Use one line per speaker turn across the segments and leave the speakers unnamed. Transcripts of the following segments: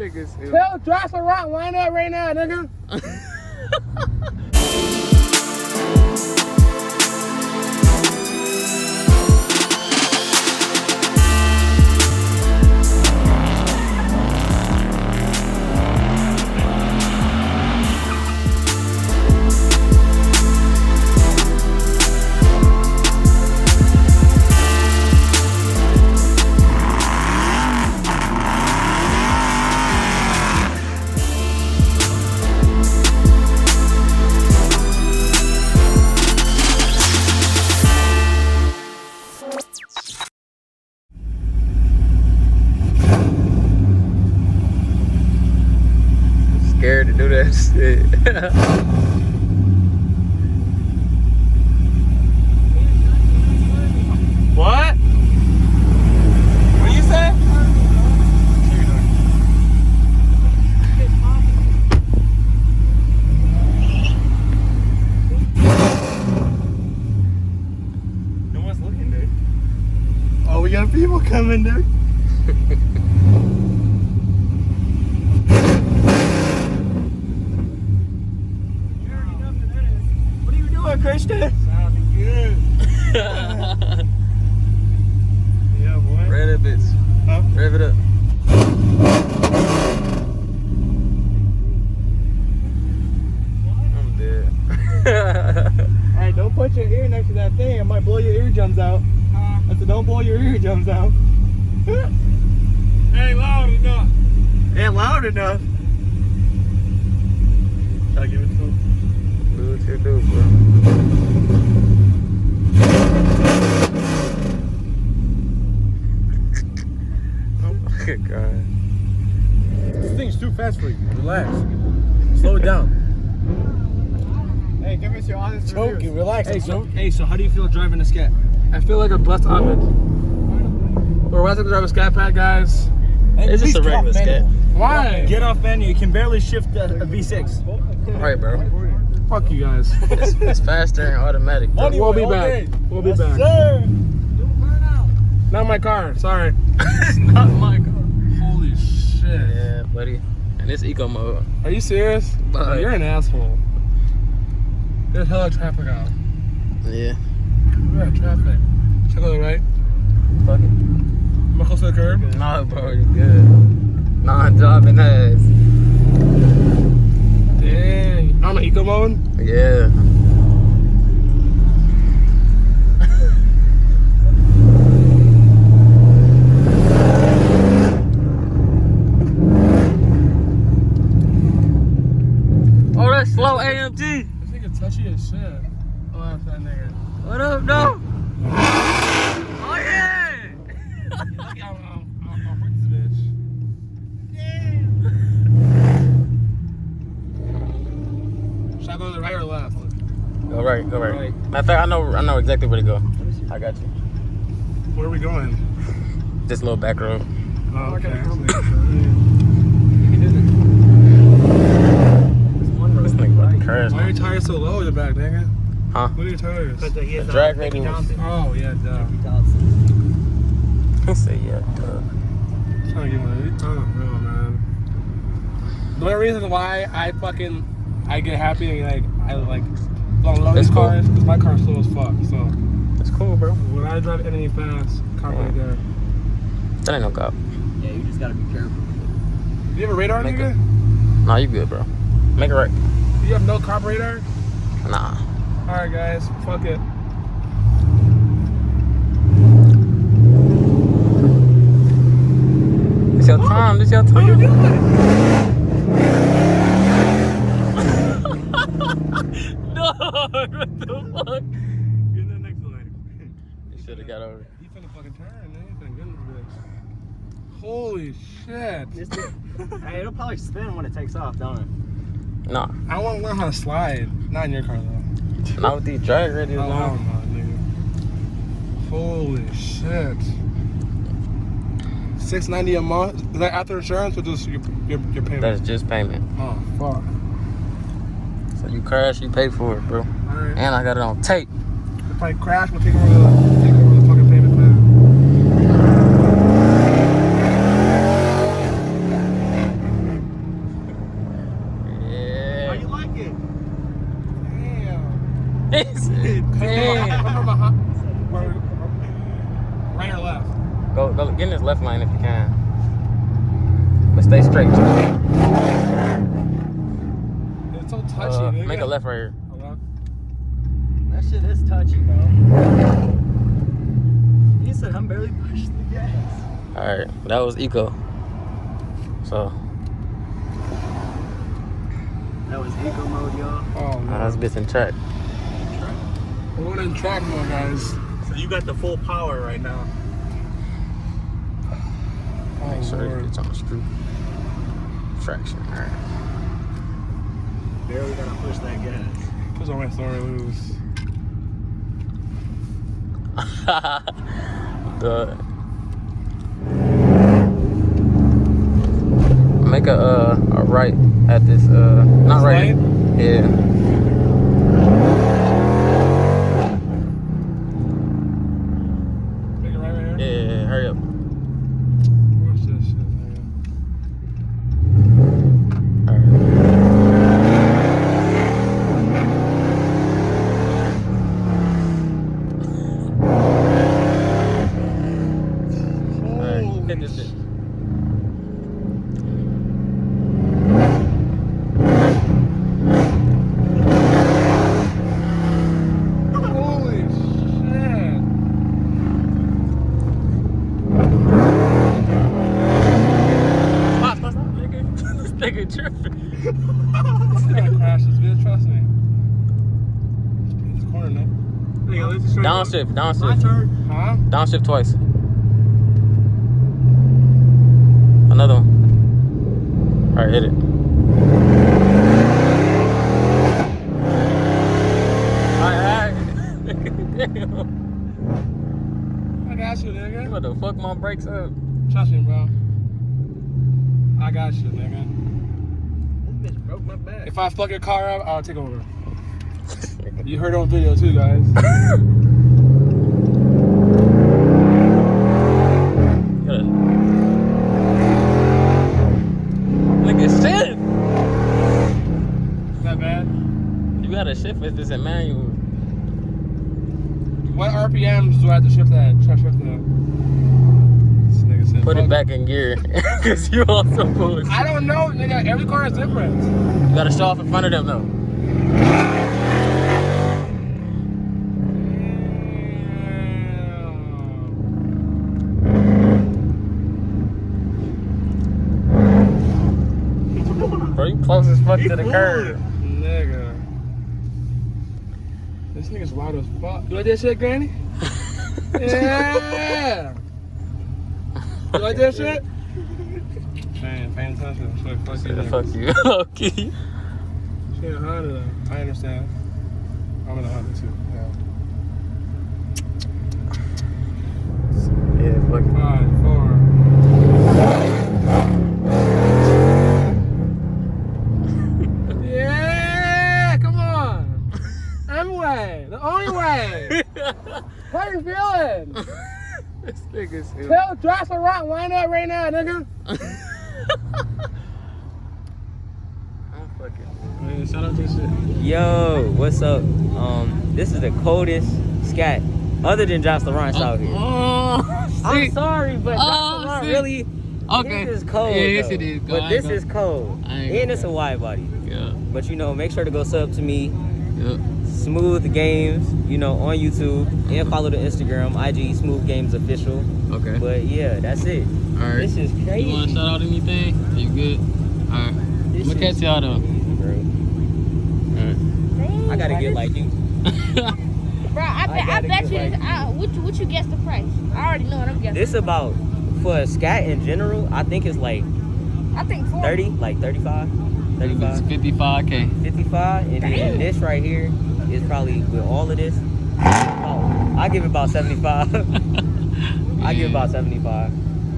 niggas.
Tell Josh around, line up right now, nigga.
Scared to do that shit. What? What you say? No one's looking, dude.
Oh, we got people coming, dude.
Christian?
Sounding good. Yeah, boy.
Rev it, bitch.
Huh?
Rev it up. I'm dead.
Hey, don't put your ear next to that thing. It might blow your eardrums out. I said, don't blow your eardrums out.
Ain't loud enough.
Ain't loud enough. Should I give it to him?
Do what you do, bro. Oh my god.
This thing's too fast for you. Relax. Slow it down.
Hey, give us your honest
Choking.
reviews.
Relax.
Hey, so how do you feel driving a Scat?
I feel like a blessed omelet. We're about to drive a Scat Pack, guys.
It's just a regular Scat.
Why?
Get off menu. You can barely shift a V6.
Alright, bro.
Fuck you guys.
It's faster and automatic, bro.
We'll be back. We'll be back.
Sir.
Not my car. Sorry.
It's not my car.
Holy shit.
Yeah, buddy. And it's eco mode.
Are you serious?
But-
Oh, you're an asshole. There's hella traffic out.
Yeah.
We're at traffic. Should I go to the right?
Fuck it.
Am I close to the curb?
Nah, bro, you good. Non-driving ass.
Dang. I'm in eco mode?
Yeah. Oh, that's slow AMG.
This nigga touchy as shit. Oh, that's that nigga.
What up, no? Oh, yeah.
Lucky I'm with this bitch. Should I go to the right or left?
Go right, go right. Matter of fact, I know exactly where to go. I got you.
Where are we going?
This little back road.
Oh, okay.
This nigga about to crash.
Why are your tires so low in the back, nigga?
Huh?
What are your tires?
The drag rating was.
Oh, yeah, duh.
I say yeah, duh.
Trying to get my, I don't know, man. The only reason why I get happy and I unload these
cool.
cars because my car's slow as fuck. So
It's cool, bro.
when I drive anything fast, car right there.
That ain't no cop.
Yeah, you just gotta be careful.
You have a radar,
Make
nigga?
Nah, you good, bro. Make it right.
You have no cop radar?
Nah.
All right, guys, fuck it.
It's your time. It's your time.
What are you doing?
No, what the fuck?
Get in the next lane.
You should have got over.
You finna fucking turn, man. You finna get in this bitch. Holy shit.
Hey, it'll probably spin when it takes off, don't it?
Nah.
I want to learn how to slide. Not in your car, though.
Not with these drag radios
Oh,
now.
no, nigga. Holy shit. $690 a month? Is that after insurance or just your payment?
That's just payment.
Oh, fuck.
So you crash, you pay for it, bro.
Alright.
And I got it on tape.
If I crash, we'll take over the fucking payment plan. Right or left?
Go get in this left lane if you can. But stay straight.
It's so touchy, nigga.
Make a left right here.
That shit is touchy, bro. He said I'm barely pushing the gas.
Alright, that was eco. So
That was eco mode, y'all.
Oh, man.
that's bitch in track.
We're going in track mode, guys.
So you got the full power right now.
Make sure
Lord.
it's on the screw. Traction. Alright.
Barely gotta push that gas.
Push on my story loose.
Good. Make a right at this not right. Yeah.
Make it right here?
Yeah, hurry up.
Watch this shit, nigga.
Alright, hit this bitch.
Holy shit.
Stop, nigga. This nigga tripping.
I'm gonna crash this bitch, trust me. This corner, no?
Downshift,
My
downshift.
turn.
Huh?
Downshift twice. Another one. Alright, hit it. Alright.
I got you,
You
nigga.
about to fuck my brakes up.
Trust me, bro. I got you, nigga.
This bitch broke my back.
If I fuck your car up, I'll take over. You heard it on video too, guys.
Nigga, shift!
Is that bad?
You gotta shift with this in manual.
What RPMs do I have to shift that? Try to shift that. This nigga said,
Put it
fuck
back in gear. Cause you also pulled.
I don't know, nigga. Every car is different.
You gotta show off in front of them though. Bro, you close as fuck to the curb.
Nigga. This nigga's loud as fuck. You like that shit, Granny? Yeah! You like that shit? Man, paying attention. Shit, fuck you.
Fuck you, low-key.
Shit, Honda though. I understand. I'm in a Honda too. Yeah.
Yeah, fuck you.
5, 4. Yeah, come on. M-way, the only way. How you feeling?
This nigga's here.
Tell Josh to rock line up right now, nigga.
I'm fucking. Man, shout out this shit.
Yo, what's up? This is the coldest scat other than Josh Lawrence out here.
Oh,
I'm sorry, but Josh Lawrence
see.
really.
Okay.
This is cold.
Yeah, yes,
though.
it is.
But this is cold.
I ain't
And
gonna
it's a wide body.
Yeah.
But you know, make sure to go sub to me,
Yeah.
Smooth Games, you know, on YouTube, and follow the Instagram, IG Smooth Games Official.
Okay.
But yeah, that's it.
All right.
This is crazy.
You want to shout out anything? You good? All right. I'm gonna catch y'all though.
Bro. I gotta get like you.
Bro, I
gotta
bet
get
you. What you guess the price? I already know what I'm guessing.
This about, for a scat in general, I think it's like
I think 40.
30, like 35,
It's 55K.
55, and then this right here is probably with all of this. Oh, I give it about 75. I give it about 75.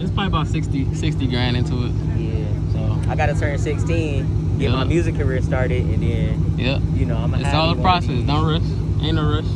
It's probably about 60 grand into it.
Yeah.
So,
I gotta turn 16, get my music career started, and then
yeah.
you know I'm gonna
It's
have
all
me
a
one of
process.
these.
Don't rush. Ain't no rush.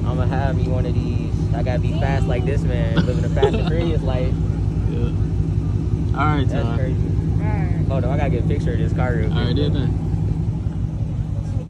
I'm gonna have me one of these. I gotta be fast like this man, living a fast and furious life.
Yeah. All right,
That's
y'all.
crazy. Hold on, I gotta get a picture of this car real quick.
All right, do your thing.